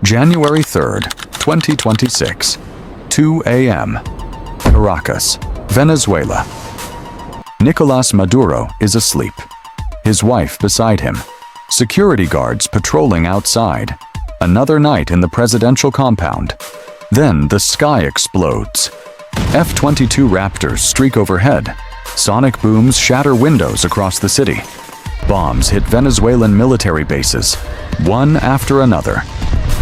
January 3rd, 2026, 2 a.m. Caracas, Venezuela. Nicolás Maduro is asleep. His wife beside him. Security guards patrolling outside. Another night in the presidential compound. Then the sky explodes. F-22 Raptors streak overhead. Sonic booms shatter windows across the city. Bombs hit Venezuelan military bases, one after another.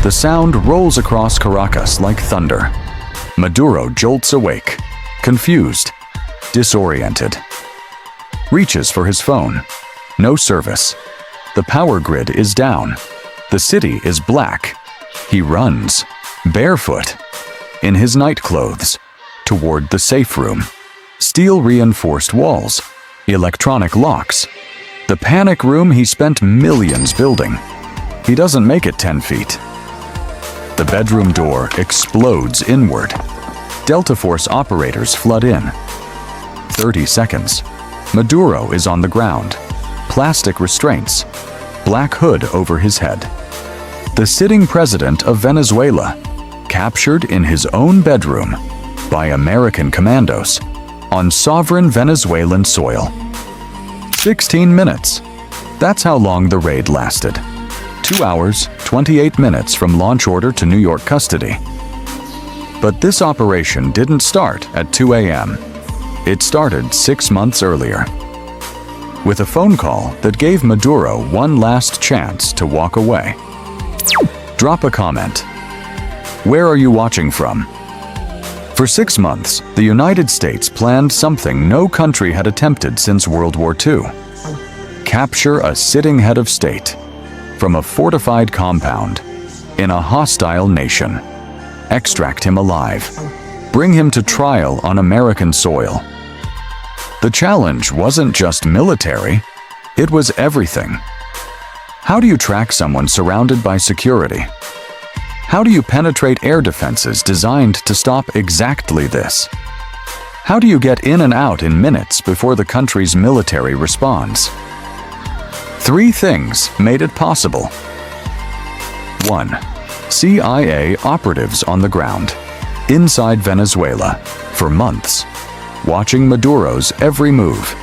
The sound rolls across Caracas like thunder. Maduro jolts awake, confused, disoriented. Reaches for his phone. No service. The power grid is down. The city is black. He runs, barefoot, in his nightclothes, toward the safe room. Steel-reinforced walls, electronic locks. The panic room he spent millions building. He doesn't make it 10 feet. The bedroom door explodes inward. Delta Force operators flood in. 30 seconds. Maduro is on the ground. Plastic restraints. Black hood over his head. The sitting president of Venezuela, captured in his own bedroom by American commandos on sovereign Venezuelan soil. 16 minutes. That's how long the raid lasted. 2 hours, 28 minutes from launch order to New York custody. But this operation didn't start at 2 a.m. It started 6 months earlier, with a phone call that gave Maduro one last chance to walk away. Drop a comment. Where are you watching from? For 6 months, the United States planned something no country had attempted since World War II. Capture a sitting head of state from a fortified compound in a hostile nation. Extract him alive. Bring him to trial on American soil. The challenge wasn't just military, it was everything. How do you track someone surrounded by security? How do you penetrate air defenses designed to stop exactly this? How do you get in and out in minutes before the country's military responds? 3 things made it possible. 1. CIA operatives on the ground, inside Venezuela, for months, watching Maduro's every move,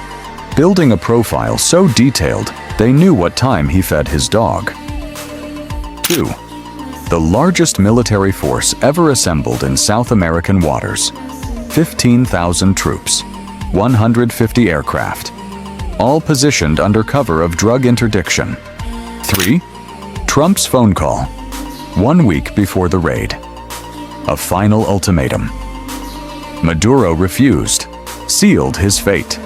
building a profile so detailed they knew what time he fed his dog. 2. The largest military force ever assembled in South American waters. 15,000 troops, 150 aircraft, all positioned under cover of drug interdiction. 3. Trump's phone call, 1 week before the raid. A final ultimatum. Maduro refused, sealed his fate.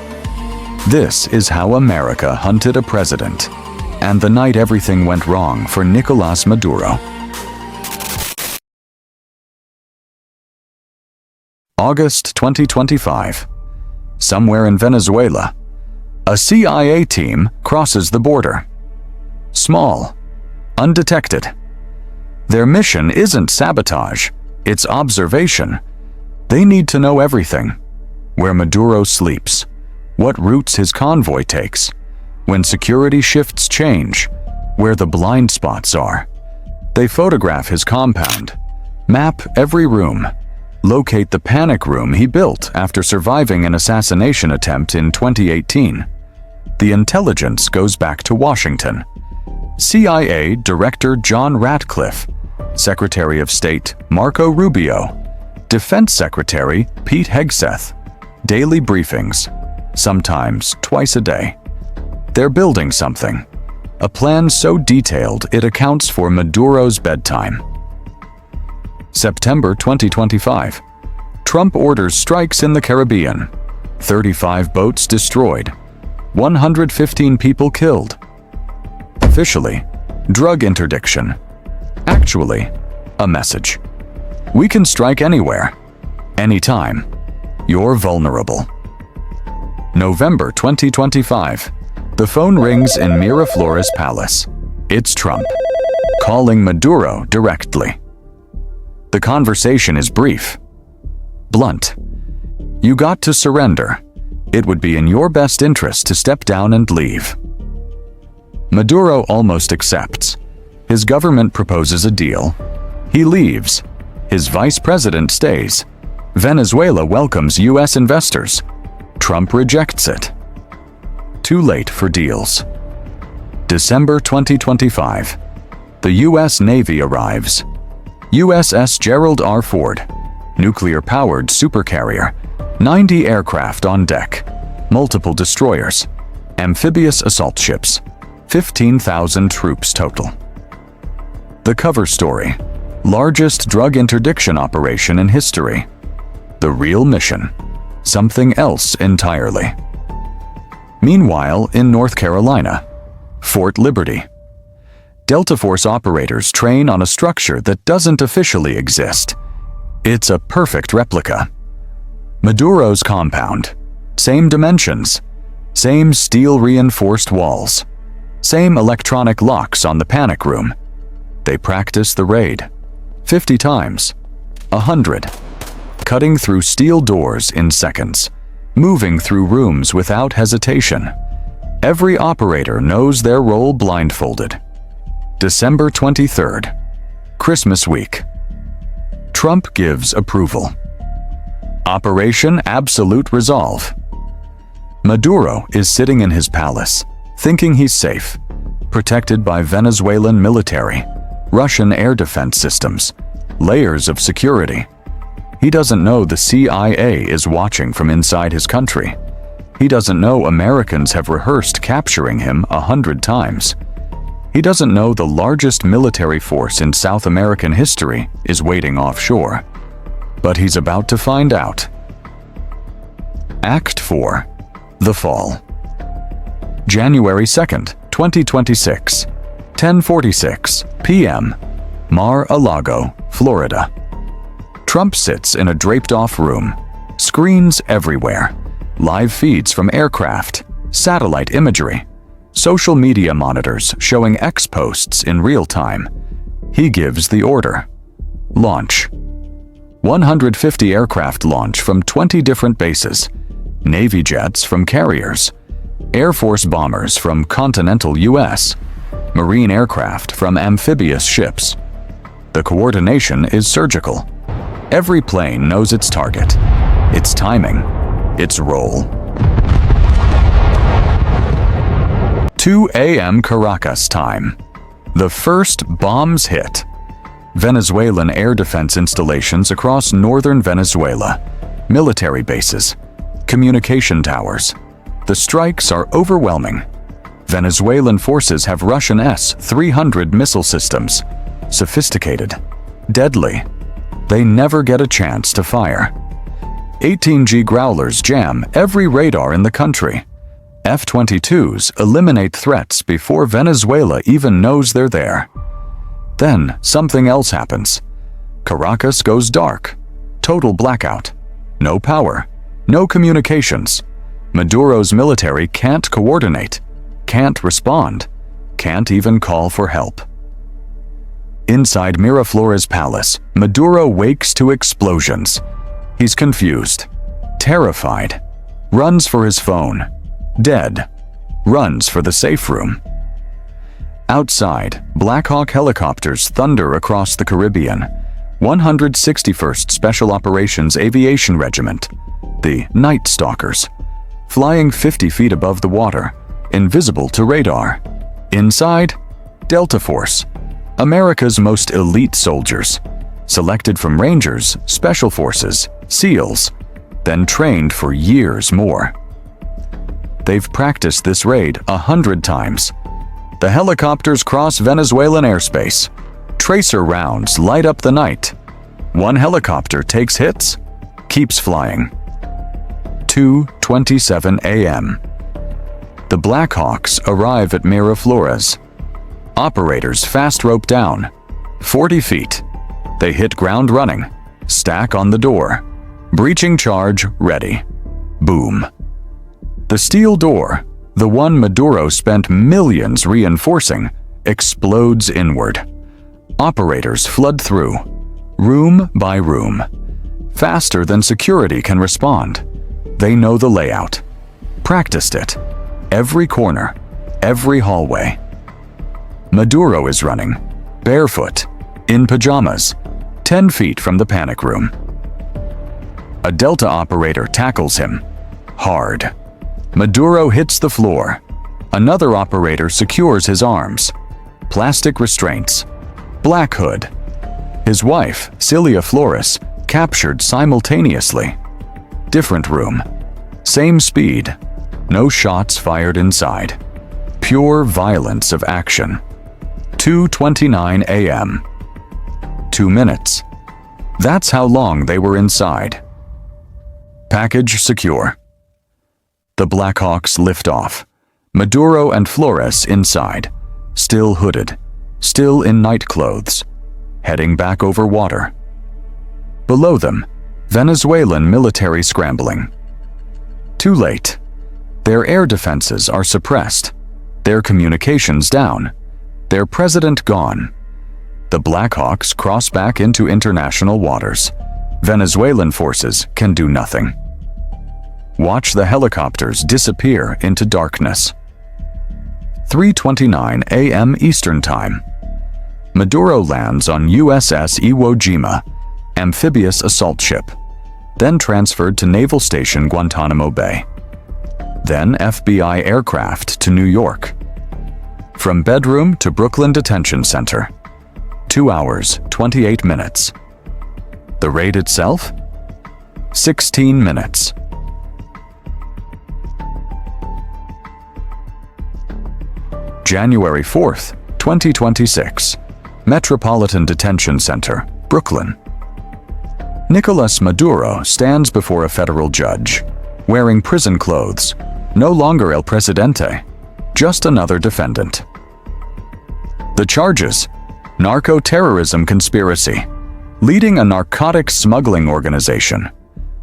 This is how America hunted a president, and the night everything went wrong for Nicolás Maduro. August 2025. Somewhere in Venezuela, a CIA team crosses the border. Small, undetected. Their mission isn't sabotage, it's observation. They need to know everything. Where Maduro sleeps, what routes his convoy takes, when security shifts change, where the blind spots are. They photograph his compound, map every room, locate the panic room he built after surviving an assassination attempt in 2018. The intelligence goes back to Washington. CIA Director John Ratcliffe, Secretary of State Marco Rubio, Defense Secretary Pete Hegseth. Daily briefings, sometimes twice a day. They're building something. A plan so detailed it accounts for Maduro's bedtime. September 2025. Trump orders strikes in the Caribbean. 35 boats destroyed. 115 people killed. Officially, drug interdiction. Actually, a message. We can strike anywhere, anytime. You're vulnerable. November 2025. The phone rings in Miraflores Palace. It's Trump, calling Maduro directly. The conversation is brief, blunt. You got to surrender. It would be in your best interest to step down and leave. Maduro almost accepts. His government proposes a deal, He leaves. His vice president stays. Venezuela welcomes U.S. investors. Trump rejects it. Too late for deals. December 2025. The U.S. Navy arrives. USS Gerald R. Ford, nuclear-powered supercarrier, 90 aircraft on deck, multiple destroyers, amphibious assault ships, 15,000 troops total. The cover story: largest drug interdiction operation in history. The real mission: something else entirely. Meanwhile, in North Carolina, Fort Liberty, Delta Force operators train on a structure that doesn't officially exist. It's a perfect replica. Maduro's compound, same dimensions, same steel-reinforced walls, same electronic locks on the panic room. They practice the raid 50 times, 100, cutting through steel doors in seconds, moving through rooms without hesitation. Every operator knows their role blindfolded. December 23rd, Christmas week. Trump gives approval. Operation Absolute Resolve. Maduro is sitting in his palace, thinking he's safe, protected by Venezuelan military, Russian air defense systems, layers of security. He doesn't know the CIA is watching from inside his country. He doesn't know Americans have rehearsed capturing him 100 times. He doesn't know the largest military force in South American history is waiting offshore. But he's about to find out. Act 4. The Fall. January 2nd, 2026, 10:46 p.m. Mar-a-Lago, Florida. Trump sits in a draped-off room. Screens everywhere. Live feeds from aircraft, satellite imagery, social media monitors showing X-posts in real time. He gives the order. Launch. 150 aircraft launch from 20 different bases. Navy jets from carriers. Air Force bombers from continental U.S. Marine aircraft from amphibious ships. The coordination is surgical. Every plane knows its target, its timing, its role. 2 a.m. Caracas time. The first bombs hit. Venezuelan air defense installations across northern Venezuela, military bases, communication towers. The strikes are overwhelming. Venezuelan forces have Russian S-300 missile systems, sophisticated, deadly. They never get a chance to fire. 18G Growlers jam every radar in the country. F-22s eliminate threats before Venezuela even knows they're there. Then something else happens. Caracas goes dark. Total blackout. No power. No communications. Maduro's military can't coordinate, can't respond, can't even call for help. Inside Miraflores Palace, Maduro wakes to explosions. He's confused, terrified, runs for his phone, dead, runs for the safe room. Outside, Black Hawk helicopters thunder across the Caribbean. 161st Special Operations Aviation Regiment, the Night Stalkers, flying 50 feet above the water, invisible to radar. Inside, Delta Force, America's most elite soldiers, selected from Rangers, Special Forces, SEALs, then trained for years more. They've practiced this raid 100 times. The helicopters cross Venezuelan airspace. Tracer rounds light up the night. One helicopter takes hits, keeps flying. 2:27 a.m. The Black Hawks arrive at Miraflores. Operators fast rope down. 40 feet. They hit ground running. Stack on the door. Breaching charge ready. Boom. The steel door, the one Maduro spent millions reinforcing, explodes inward. Operators flood through, room by room. Faster than security can respond. They know the layout. Practiced it. Every corner, every hallway. Maduro is running, barefoot, in pajamas, 10 feet from the panic room. A Delta operator tackles him. Hard. Maduro hits the floor. Another operator secures his arms. Plastic restraints. Black hood. His wife, Cilia Flores, captured simultaneously. Different room. Same speed. No shots fired inside. Pure violence of action. 2:29 a.m. 2 minutes. That's how long they were inside. Package secure. The Blackhawks lift off. Maduro and Flores inside, still hooded, still in night clothes, heading back over water. Below them, Venezuelan military scrambling. Too late. Their air defenses are suppressed, their communications down, their president gone. The Blackhawks cross back into international waters. Venezuelan forces can do nothing. Watch the helicopters disappear into darkness. 3:29 a.m. Eastern Time. Maduro lands on USS Iwo Jima, amphibious assault ship, then transferred to Naval Station Guantanamo Bay. Then FBI aircraft to New York. From bedroom to Brooklyn Detention Center. 2 hours, 28 minutes. The raid itself? 16 minutes. January 4th, 2026. Metropolitan Detention Center, Brooklyn. Nicolás Maduro stands before a federal judge, wearing prison clothes, no longer el presidente, just another defendant. The charges: narco-terrorism conspiracy, leading a narcotics smuggling organization,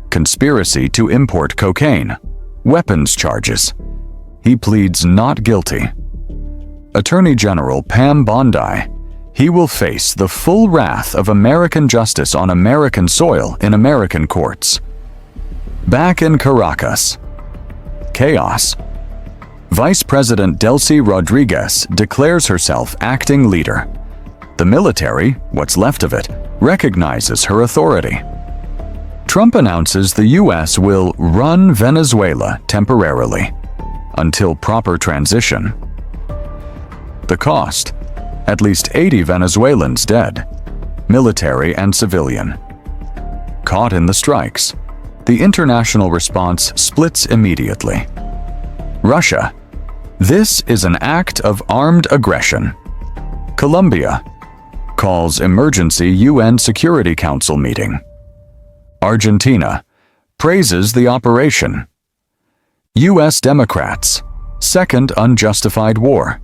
conspiracy to import cocaine, weapons charges. He pleads not guilty. Attorney General Pam Bondi, he will face the full wrath of American justice on American soil in American courts. Back in Caracas. Chaos. Vice President Delcy Rodriguez declares herself acting leader. The military, what's left of it, recognizes her authority. Trump announces the U.S. will run Venezuela temporarily, until proper transition. The cost: at least 80 Venezuelans dead, military and civilian. Caught in the strikes, the international response splits immediately. Russia: this is an act of armed aggression. Colombia: calls emergency UN Security Council meeting. Argentina: praises the operation. U.S. Democrats: second unjustified war.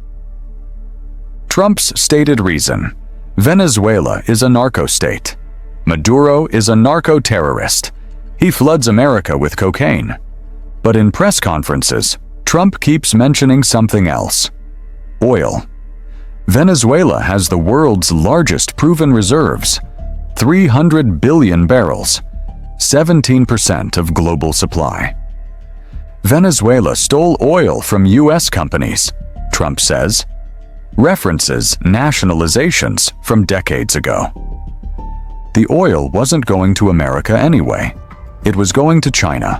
Trump's stated reason: Venezuela is a narco-state. Maduro is a narco-terrorist. He floods America with cocaine. But in press conferences, Trump keeps mentioning something else: oil. Venezuela has the world's largest proven reserves, 300 billion barrels, 17% of global supply. Venezuela stole oil from U.S. companies, Trump says. References nationalizations from decades ago. The oil wasn't going to America anyway. It was going to China,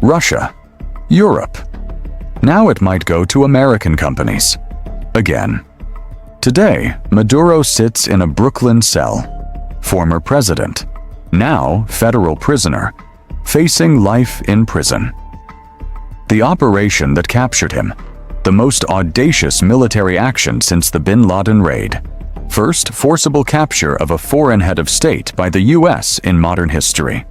Russia, Europe. Now it might go to American companies. Again. Today, Maduro sits in a Brooklyn cell. Former president, now federal prisoner, facing life in prison. The operation that captured him, the most audacious military action since the Bin Laden raid. First forcible capture of a foreign head of state by the U.S. in modern history.